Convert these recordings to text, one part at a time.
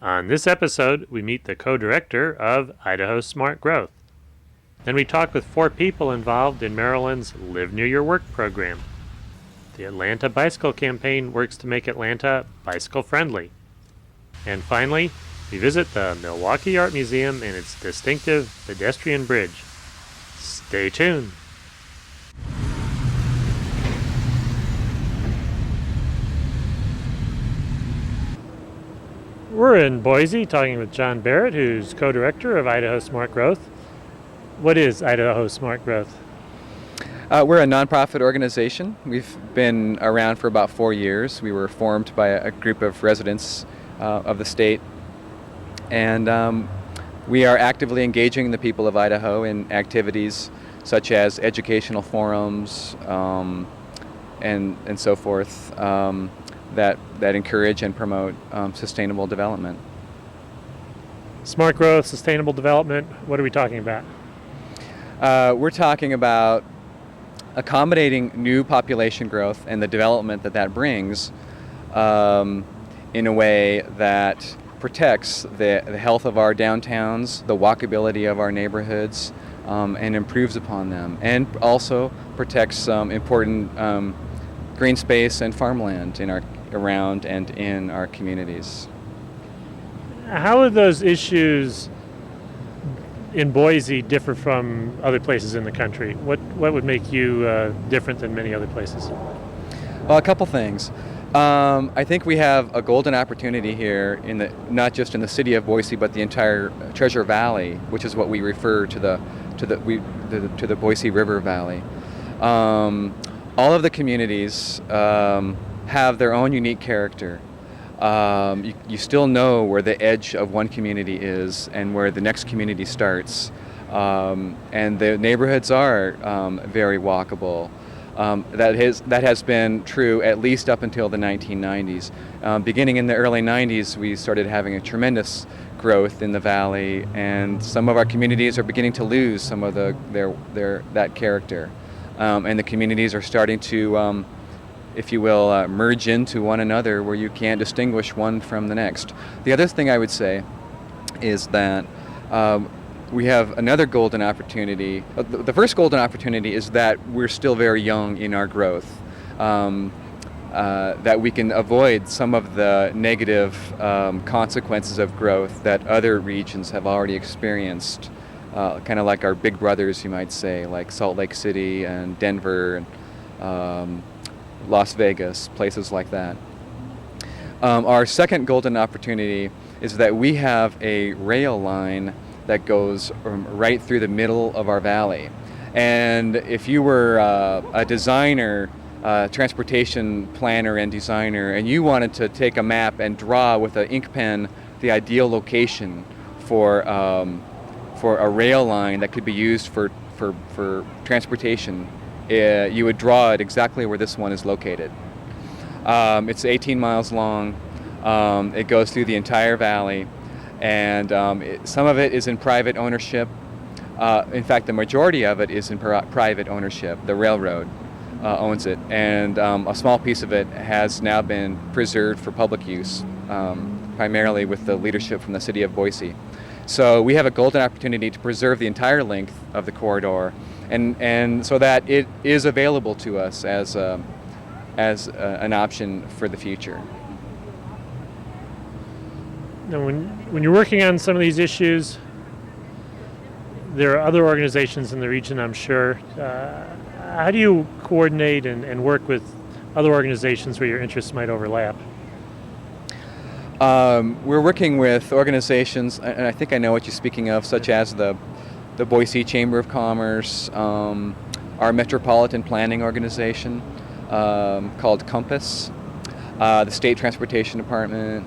On this episode, we meet the co-director of Idaho Smart Growth. Then we talk with 4 people involved in Maryland's Live Near Your Work program. The Atlanta Bicycle Campaign works to make Atlanta bicycle-friendly. And finally, we visit the Milwaukee Art Museum and its distinctive pedestrian bridge. Stay tuned. We're in Boise talking with John Barrett, who's co-director of Idaho Smart Growth. What is Idaho Smart Growth? We're a nonprofit organization. We've been around for about 4 years. We were formed by a group of residents of the state, and we are actively engaging the people of Idaho in activities such as educational forums and so forth that encourage and promote sustainable development. Smart growth, sustainable development, what are we talking about? We're talking about accommodating new population growth and the development that brings in a way that protects the health of our downtowns, the walkability of our neighborhoods, and improves upon them, and also protects important green space and farmland around and in our communities. How are those issues in Boise differ from other places in the country? What would make you different than many other places? Well, a couple things. I think we have a golden opportunity here not just in the city of Boise, but the entire Treasure Valley, which is what we refer to the Boise River Valley. All of the communities have their own unique character. You still know where the edge of one community is and where the next community starts. And the neighborhoods are very walkable. That has been true at least up until the 1990s. Beginning in the early 90s, we started having a tremendous growth in the valley, and some of our communities are beginning to lose some of that character. And the communities are starting to if you will, merge into one another where you can't distinguish one from the next. The other thing I would say is that we have another golden opportunity. The first golden opportunity is that we're still very young in our growth, that we can avoid some of the negative consequences of growth that other regions have already experienced, kind of like our big brothers, you might say, like Salt Lake City and Denver and Las Vegas, places like that. Our second golden opportunity is that we have a rail line that goes right through the middle of our valley. And if you were a designer, transportation planner and designer, and you wanted to take a map and draw with an ink pen the ideal location for a rail line that could be used for transportation, you would draw it exactly where this one is located. It's 18 miles long. It goes through the entire valley, and some of it is in private ownership. In fact, the majority of it is in private ownership. The railroad owns it, and a small piece of it has now been preserved for public use, primarily with the leadership from the city of Boise. So we have a golden opportunity to preserve the entire length of the corridor, and so that it is available to us as an option for the future. Now, when you're working on some of these issues, there are other organizations in the region, I'm sure. How do you coordinate and work with other organizations where your interests might overlap? We're working with organizations, and I think I know what you're speaking of, such as the Boise Chamber of Commerce, our metropolitan planning organization called Compass, the State Transportation Department,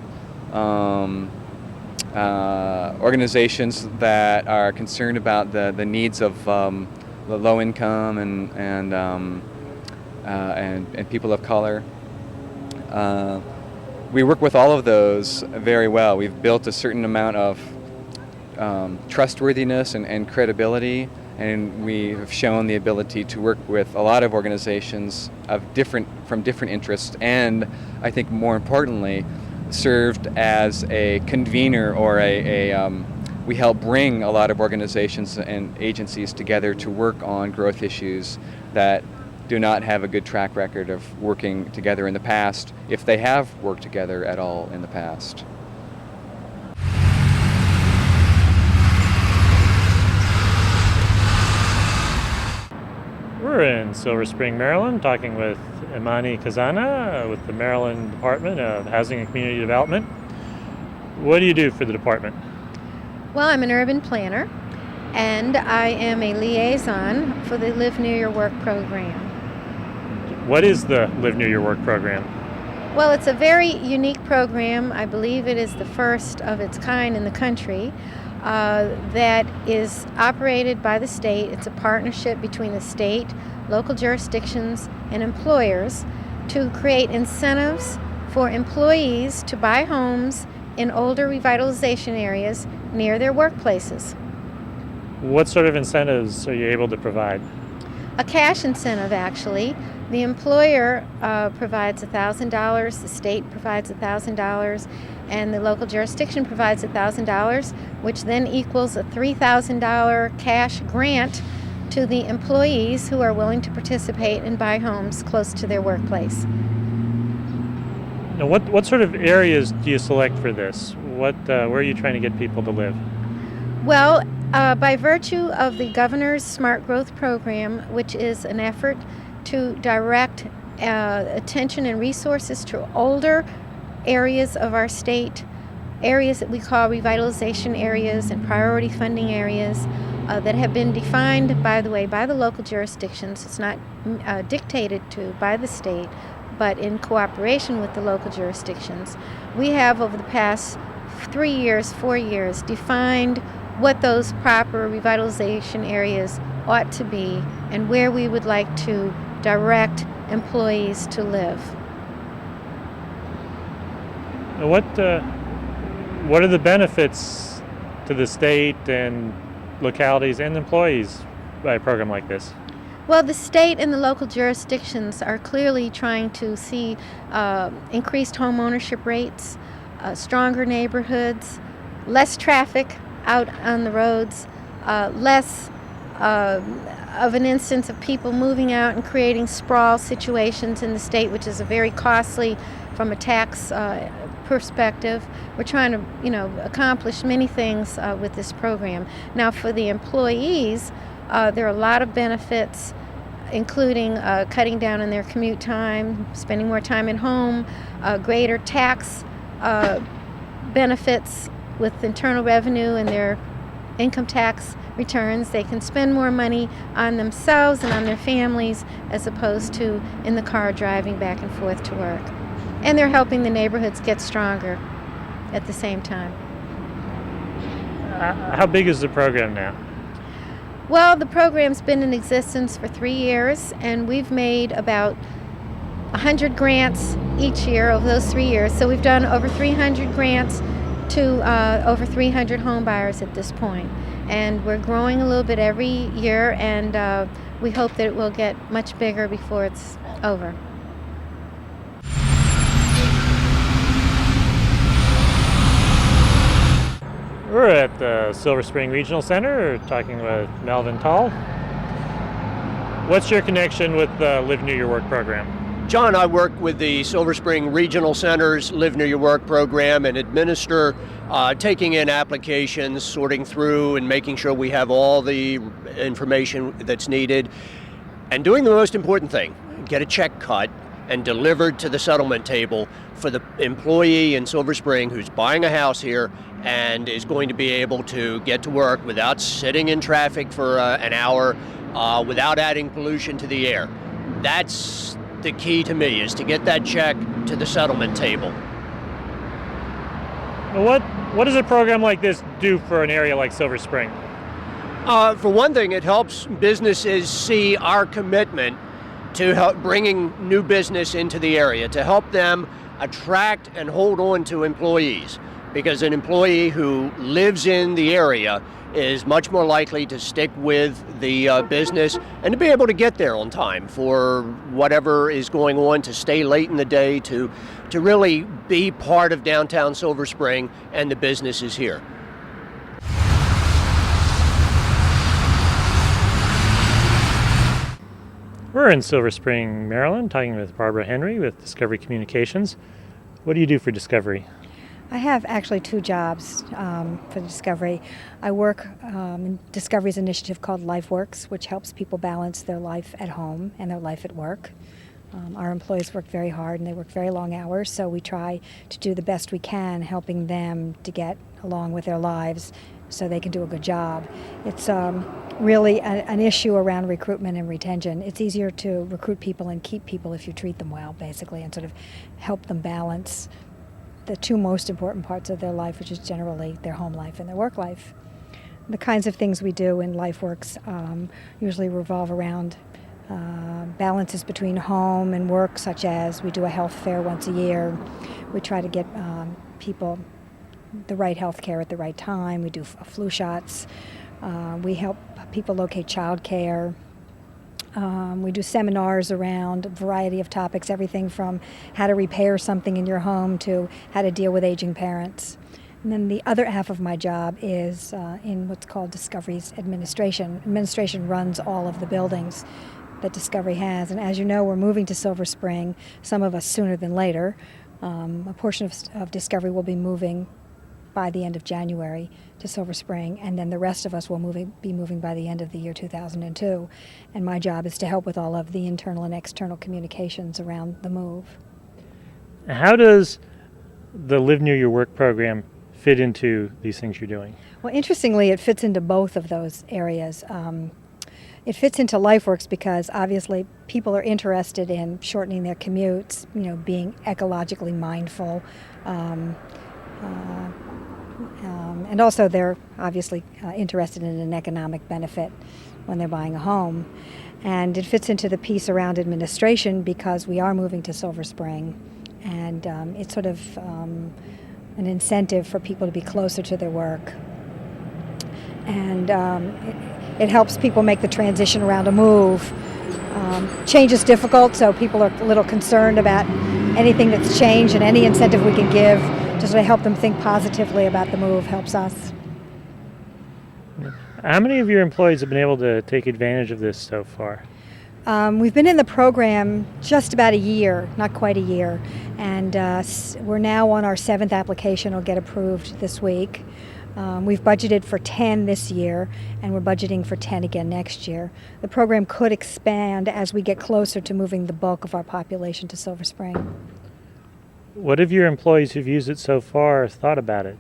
organizations that are concerned about the needs of the low income and people of color. We work with all of those very well. We've built a certain amount of trustworthiness and credibility, and we have shown the ability to work with a lot of organizations from different interests, and I think more importantly, served as a convener or we help bring a lot of organizations and agencies together to work on growth issues that do not have a good track record of working together in the past, if they have worked together at all in the past. We're in Silver Spring, Maryland, talking with Imani Kazana with the Maryland Department of Housing and Community Development. What do you do for the department? Well, I'm an urban planner, and I am a liaison for the Live Near Your Work program. What is the Live Near Your Work program? Well, it's a very unique program. I believe it is the first of its kind in the country that is operated by the state. It's a partnership between the state, local jurisdictions, and employers to create incentives for employees to buy homes in older revitalization areas near their workplaces. What sort of incentives are you able to provide? A cash incentive, actually. The employer provides $1,000, the state provides $1,000, and the local jurisdiction provides $1,000, which then equals a $3,000 cash grant to the employees who are willing to participate and buy homes close to their workplace. Now, what sort of areas do you select for this? Where are you trying to get people to live? Well, by virtue of the Governor's Smart Growth Program, which is an effort to direct attention and resources to older areas of our state, areas that we call revitalization areas and priority funding areas that have been defined, by the way, by the local jurisdictions. It's not dictated to by the state, but in cooperation with the local jurisdictions. We have, over the past 4 years, defined what those proper revitalization areas ought to be and where we would like to direct employees to live. Now, what are the benefits to the state and localities and employees by a program like this? Well, the state and the local jurisdictions are clearly trying to see increased home ownership rates, stronger neighborhoods, less traffic out on the roads, less of an instance of people moving out and creating sprawl situations in the state, which is a very costly from a tax perspective. We're trying to, accomplish many things with this program. Now, for the employees, there are a lot of benefits, including cutting down on their commute time, spending more time at home, greater tax benefits with internal revenue and their income tax returns. They can spend more money on themselves and on their families as opposed to in the car driving back and forth to work. And they're helping the neighborhoods get stronger at the same time. How big is the program now? Well, the program's been in existence for 3 years, and we've made about 100 grants each year over those 3 years. So we've done over 300 grants to over 300 home buyers at this point. And we're growing a little bit every year, and we hope that it will get much bigger before it's over. We're at the Silver Spring Regional Center talking with Melvin Tall. What's your connection with the Live Near Your Work program? John, I work with the Silver Spring Regional Center's Live Near Your Work program and administer taking in applications, sorting through and making sure we have all the information that's needed, and doing the most important thing, get a check cut and delivered to the settlement table for the employee in Silver Spring who's buying a house here and is going to be able to get to work without sitting in traffic for an hour, without adding pollution to the air. That's the key to me, is to get that check to the settlement table. What does a program like this do for an area like Silver Spring? For one thing, it helps businesses see our commitment to help bringing new business into the area, to help them attract and hold on to employees. because an employee who lives in the area is much more likely to stick with the business and to be able to get there on time for whatever is going on, to stay late in the day, to really be part of downtown Silver Spring and the businesses here. We're in Silver Spring, Maryland, talking with Barbara Henry with Discovery Communications. What do you do for Discovery? I have actually two jobs for Discovery. I work in Discovery's initiative called LifeWorks, which helps people balance their life at home and their life at work. Our employees work very hard and they work very long hours, so we try to do the best we can helping them to get along with their lives so they can do a good job. It's really an issue around recruitment and retention. It's easier to recruit people and keep people if you treat them well, basically, and sort of help them balance the two most important parts of their life, which is generally their home life and their work life. The kinds of things we do in LifeWorks usually revolve around balances between home and work, such as we do a health fair once a year. We try to get people the right health care at the right time. We do flu shots. We help people locate child care. We do seminars around a variety of topics, everything from how to repair something in your home to how to deal with aging parents. And then the other half of my job is in what's called Discovery's administration. Administration runs all of the buildings that Discovery has. And as you know, we're moving to Silver Spring, some of us sooner than later. A portion of Discovery will be moving by the end of January to Silver Spring, and then the rest of us will be moving by the end of the year 2002. And my job is to help with all of the internal and external communications around the move. How does the Live Near Your Work program fit into these things you're doing? Well, interestingly, it fits into both of those areas. It fits into LifeWorks because obviously people are interested in shortening their commutes, being ecologically mindful, and also they're obviously interested in an economic benefit when they're buying a home. And it fits into the piece around administration because we are moving to Silver Spring, and it's sort of an incentive for people to be closer to their work. And it helps people make the transition around a move. Change is difficult, so people are a little concerned about anything that's changed, and any incentive we can give just to help them think positively about the move helps us. How many of your employees have been able to take advantage of this so far? We've been in the program just about a year, not quite a year, and we're now on our 7th application. It'll get approved this week. We've budgeted for 10 this year, and we're budgeting for 10 again next year. The program could expand as we get closer to moving the bulk of our population to Silver Spring. What have your employees who've used it so far thought about it?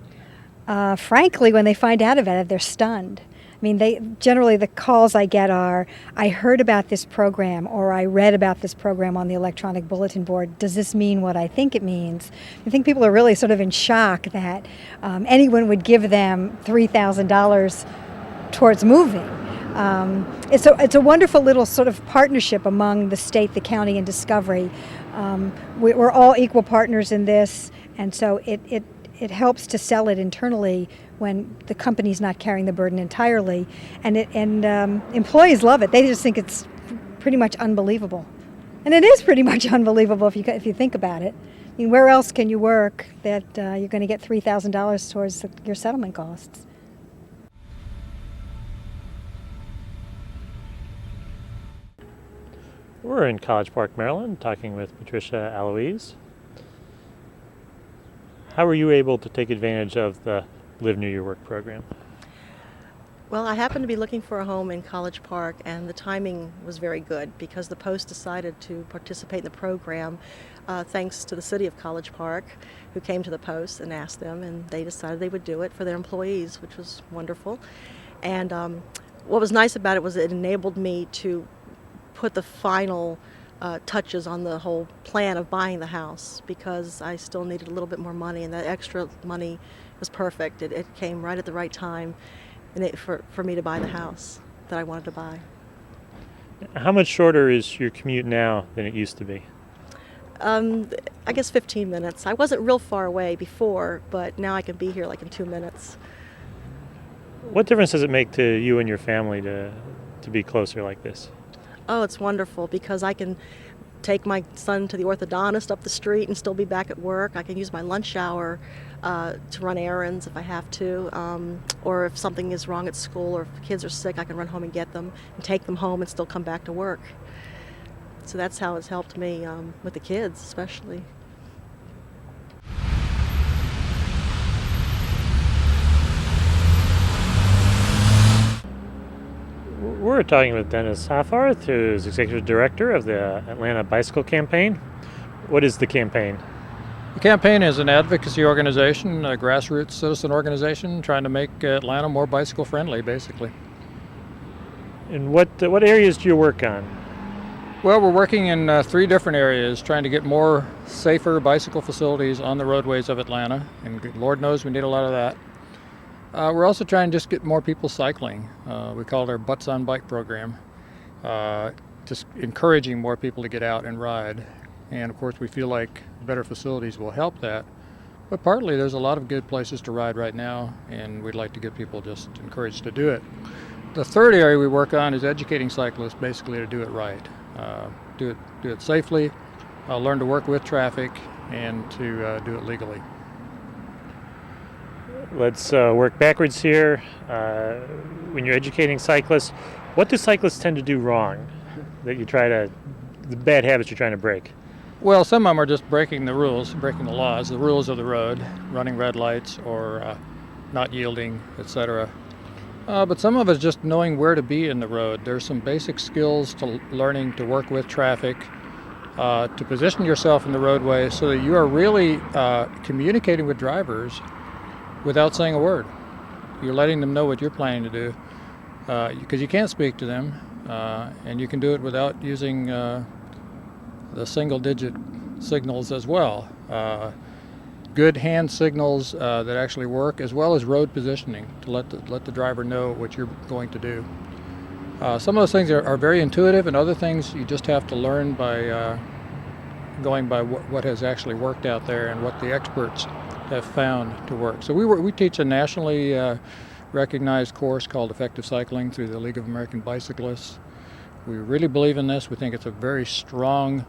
Frankly, when they find out about it, they're stunned. I mean, generally the calls I get are, I heard about this program, or I read about this program on the electronic bulletin board. Does this mean what I think it means? I think people are really sort of in shock that anyone would give them $3,000 towards moving. It's a wonderful little sort of partnership among the state, the county, and Discovery. We're all equal partners in this, and so it helps to sell it internally when the company's not carrying the burden entirely, and employees love it. They just think it's pretty much unbelievable, and it is pretty much unbelievable if you think about it. I mean, where else can you work that you're going to get $3,000 towards your settlement costs? We're in College Park, Maryland, talking with Patricia Aloise. How were you able to take advantage of the Live Near Your Work program? Well, I happened to be looking for a home in College Park, and the timing was very good because the Post decided to participate in the program thanks to the city of College Park, who came to the Post and asked them, and they decided they would do it for their employees, which was wonderful. And what was nice about it was it enabled me to put the final touches on the whole plan of buying the house, because I still needed a little bit more money, and that extra money was perfect. It came right at the right time and for me to buy the house that I wanted to buy. How much shorter is your commute now than it used to be? I guess 15 minutes. I wasn't real far away before, but now I can be here like in 2 minutes. What difference does it make to you and your family to be closer like this? Oh, it's wonderful because I can take my son to the orthodontist up the street and still be back at work. I can use my lunch hour to run errands if I have to, or if something is wrong at school or if the kids are sick, I can run home and get them and take them home and still come back to work. So that's how it's helped me with the kids especially. We're talking with Dennis Hoffarth, who is Executive Director of the Atlanta Bicycle Campaign. What is the campaign? The campaign is an advocacy organization, a grassroots citizen organization trying to make Atlanta more bicycle friendly, basically. And what areas do you work on? Well, we're working in 3 different areas, trying to get more safer bicycle facilities on the roadways of Atlanta, and Lord knows we need a lot of that. We're also trying to just get more people cycling. We call it our Butts on Bike program, just encouraging more people to get out and ride. And of course we feel like better facilities will help that. But partly there's a lot of good places to ride right now, and we'd like to get people just encouraged to do it. The third area we work on is educating cyclists basically to do it right. Do it safely, learn to work with traffic, and to do it legally. Let's work backwards here. When you're educating cyclists, what do cyclists tend to do wrong the bad habits you're trying to break? Well, some of them are just breaking the rules, breaking the laws, the rules of the road, running red lights or not yielding, etc. But some of it's just knowing where to be in the road. There's some basic skills to learning to work with traffic, to position yourself in the roadway so that you are really communicating with drivers without saying a word. You're letting them know what you're planning to do, because you can't speak to them, and you can do it without using the single-digit signals as well. Good hand signals that actually work, as well as road positioning to let the driver know what you're going to do. Some of those things are very intuitive, and other things you just have to learn by going by what has actually worked out there and what the experts have found to work. So we teach a nationally recognized course called Effective Cycling through the League of American Bicyclists. We really believe in this. We think it's a very strong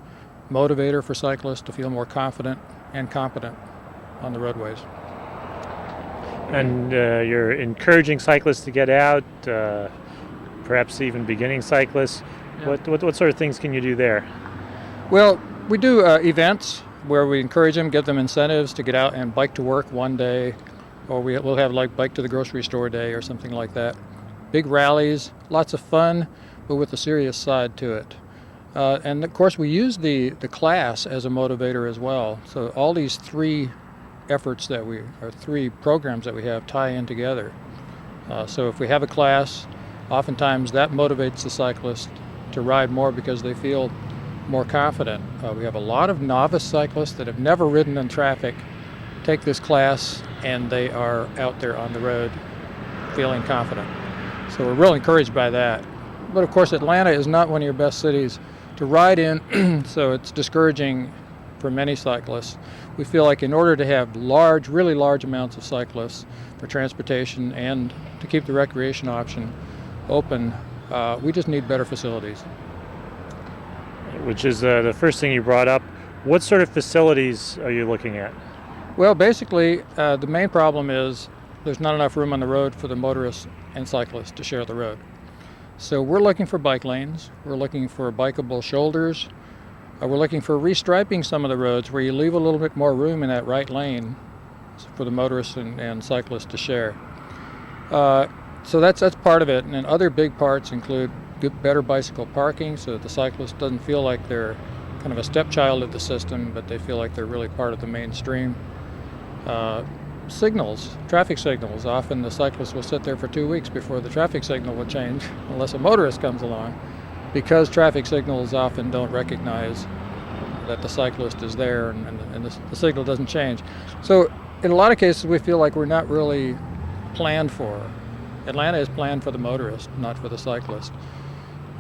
motivator for cyclists to feel more confident and competent on the roadways. And you're encouraging cyclists to get out, perhaps even beginning cyclists. Yeah. What sort of things can you do there? Well, we do events where we encourage them, give them incentives to get out and bike to work one day, or we'll have like bike to the grocery store day or something like that. Big rallies, lots of fun, but with a serious side to it. And of course we use the class as a motivator as well. So all these 3 programs that we have tie in together. So if we have a class, oftentimes that motivates the cyclist to ride more because they feel more confident. We have a lot of novice cyclists that have never ridden in traffic, take this class, and they are out there on the road feeling confident. So we're real encouraged by that. But of course Atlanta is not one of your best cities to ride in, so it's discouraging for many cyclists. We feel like in order to have really large amounts of cyclists for transportation and to keep the recreation option open, we just need better facilities. Which is the first thing you brought up. What sort of facilities are you looking at? Well, basically, the main problem is there's not enough room on the road for the motorists and cyclists to share the road. So we're looking for bike lanes, we're looking for bikeable shoulders, we're looking for restriping some of the roads where you leave a little bit more room in that right lane for the motorists and cyclists to share. So that's part of it, and then other big parts include better bicycle parking so that the cyclist doesn't feel like they're kind of a stepchild of the system, but they feel like they're really part of the mainstream. Signals, traffic signals. Often the cyclist will sit there for 2 weeks before the traffic signal will change unless a motorist comes along, because traffic signals often don't recognize that the cyclist is there and the signal doesn't change. So in a lot of cases we feel like we're not really planned for. Atlanta is planned for the motorist, not for the cyclist.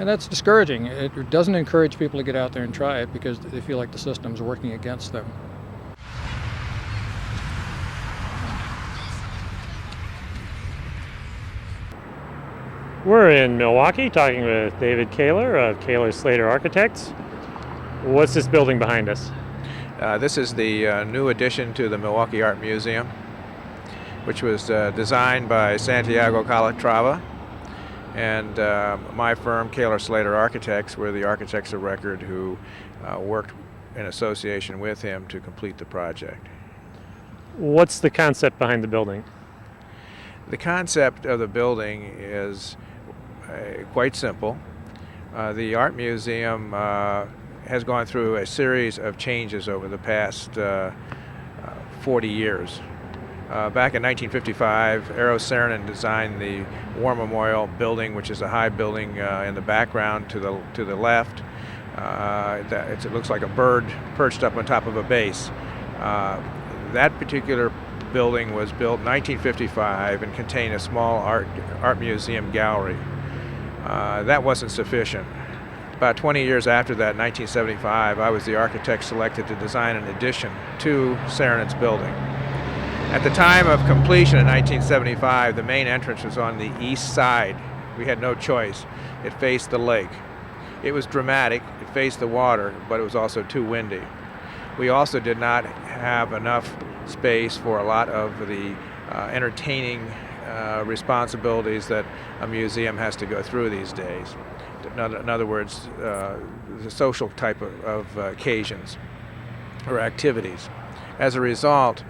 And that's discouraging. It doesn't encourage people to get out there and try it because they feel like the system's working against them. We're in Milwaukee talking with David Kaler of Kaler Slater Architects. What's this building behind us? This is the new addition to the Milwaukee Art Museum, which was designed by Santiago Calatrava, and my firm, Kaler Slater Architects, were the architects of record who worked in association with him to complete the project. What's the concept behind the building? The concept of the building is quite simple. The Art Museum has gone through a series of changes over the past 40 years. Back in 1955, Eero Saarinen designed the War Memorial building, which is a high building in the background to the left. It looks like a bird perched up on top of a base. That particular building was built in 1955 and contained a small art museum gallery. That wasn't sufficient. About 20 years after that, in 1975, I was the architect selected to design an addition to Saarinen's building. At the time of completion in 1975, the main entrance was on the east side. We had no choice. It faced the lake. It was dramatic. It faced the water, but it was also too windy. We also did not have enough space for a lot of the entertaining responsibilities that a museum has to go through these days. In other words, the social type of occasions or activities. As a result,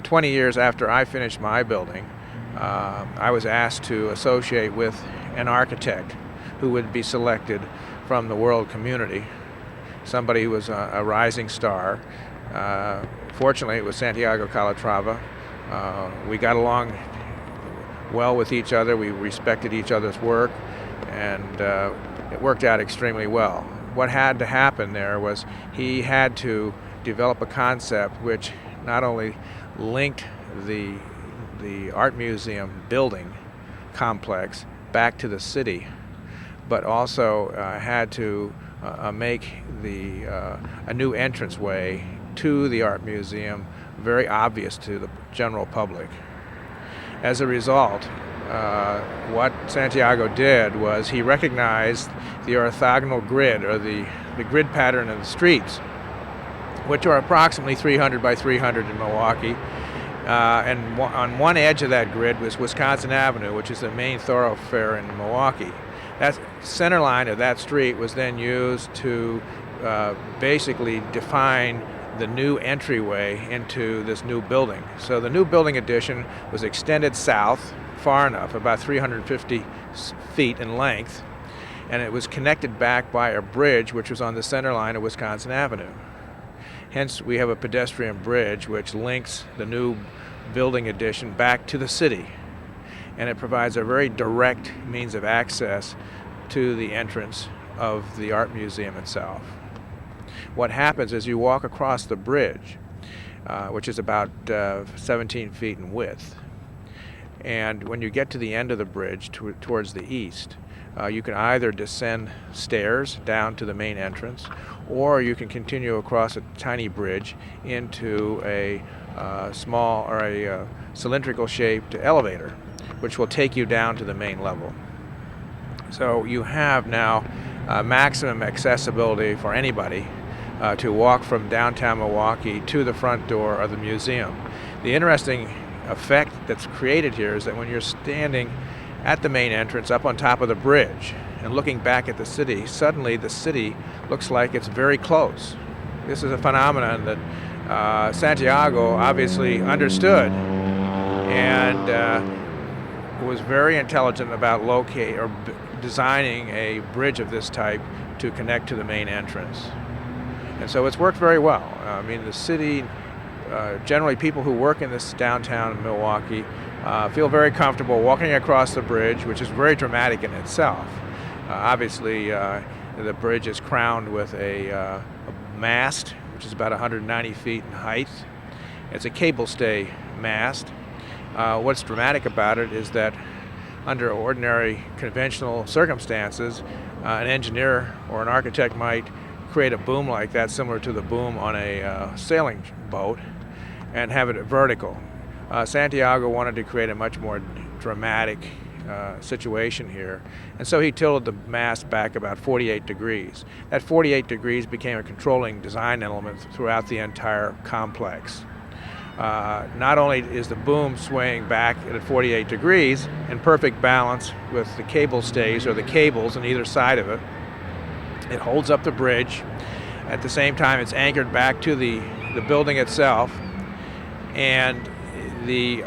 20 years after I finished my building, I was asked to associate with an architect who would be selected from the world community, somebody who was a rising star. Fortunately, it was Santiago Calatrava. We got along well with each other. We respected each other's work, and it worked out extremely well. What had to happen there was he had to develop a concept which not only linked the art museum building complex back to the city, but also had to make a new entranceway to the art museum very obvious to the general public. As a result, what Santiago did was he recognized the orthogonal grid, or the grid pattern of the streets, which are approximately 300 by 300 in Milwaukee. And on one edge of that grid was Wisconsin Avenue, which is the main thoroughfare in Milwaukee. That center line of that street was then used to basically define the new entryway into this new building. So the new building addition was extended south far enough, about 350 feet in length, and it was connected back by a bridge which was on the center line of Wisconsin Avenue. Hence, we have a pedestrian bridge which links the new building addition back to the city, and it provides a very direct means of access to the entrance of the art museum itself. What happens is you walk across the bridge, which is about 17 feet in width, and when you get to the end of the bridge towards the east, you can either descend stairs down to the main entrance, or you can continue across a tiny bridge into a small or a cylindrical shaped elevator, which will take you down to the main level. So you have now maximum accessibility for anybody to walk from downtown Milwaukee to the front door of the museum. The interesting effect that's created here is that when you're standing at the main entrance up on top of the bridge and looking back at the city, suddenly the city looks like it's very close. This is a phenomenon that Santiago obviously understood and was very intelligent about designing a bridge of this type to connect to the main entrance. And so it's worked very well. I mean, the city, generally people who work in this downtown Milwaukee feel very comfortable walking across the bridge, which is very dramatic in itself. Obviously, the bridge is crowned with a mast, which is about 190 feet in height. It's a cable stay mast. What's dramatic about it is that under ordinary conventional circumstances, an engineer or an architect might create a boom like that, similar to the boom on a sailing boat, and have it vertical. Santiago wanted to create a much more dramatic situation here, and so he tilted the mast back about 48 degrees. That 48 degrees became a controlling design element throughout the entire complex. Not only is the boom swaying back at 48 degrees in perfect balance with the cable stays or the cables on either side of it, it holds up the bridge. At the same time, it's anchored back to the building itself, and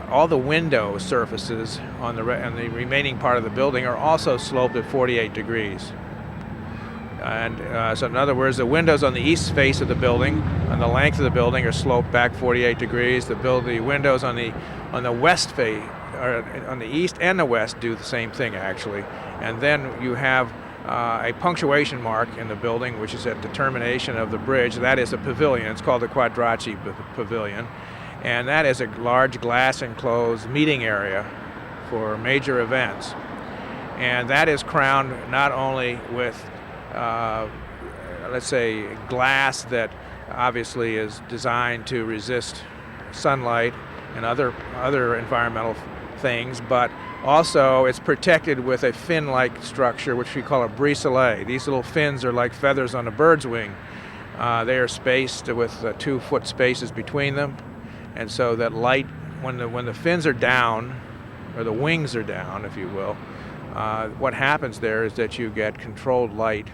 all the window surfaces on the remaining part of the building are also sloped at 48 degrees. And so in other words, the windows on the east face of the building, on the length of the building, are sloped back 48 degrees. The windows on the west face, or on the east and the west, do the same thing actually. And then you have a punctuation mark in the building, which is at the termination of the bridge. That is a pavilion. It's called the Quadracci Pavilion. And that is a large glass enclosed meeting area for major events. And that is crowned not only with, let's say, glass that obviously is designed to resist sunlight and other environmental things, but also it's protected with a fin-like structure, which we call a brise. These little fins are like feathers on a bird's wing. They are spaced with 2-foot spaces between them. And so that light, when the fins are down, or the wings are down, if you will, what happens there is that you get controlled light,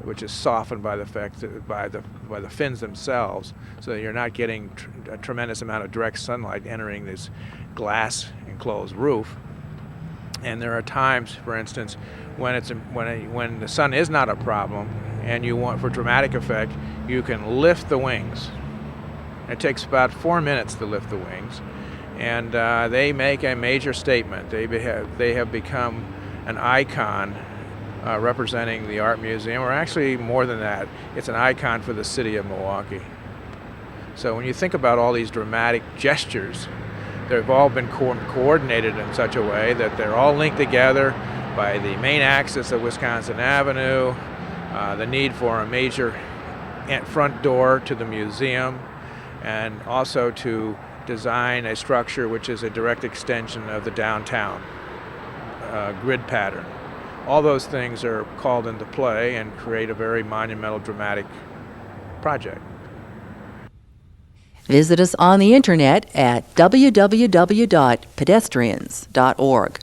which is softened by the fact that by the fins themselves, so that you're not getting a tremendous amount of direct sunlight entering this glass enclosed roof. And there are times, for instance, when the sun is not a problem, and you want, for dramatic effect, you can lift the wings. It takes about 4 minutes to lift the wings, and they make a major statement. They have become an icon representing the art museum, or actually more than that, it's an icon for the city of Milwaukee. So when you think about all these dramatic gestures, they've all been coordinated in such a way that they're all linked together by the main axis of Wisconsin Avenue, the need for a major front door to the museum, and also to design a structure which is a direct extension of the downtown grid pattern. All those things are called into play and create a very monumental, dramatic project. Visit us on the internet at www.pedestrians.org.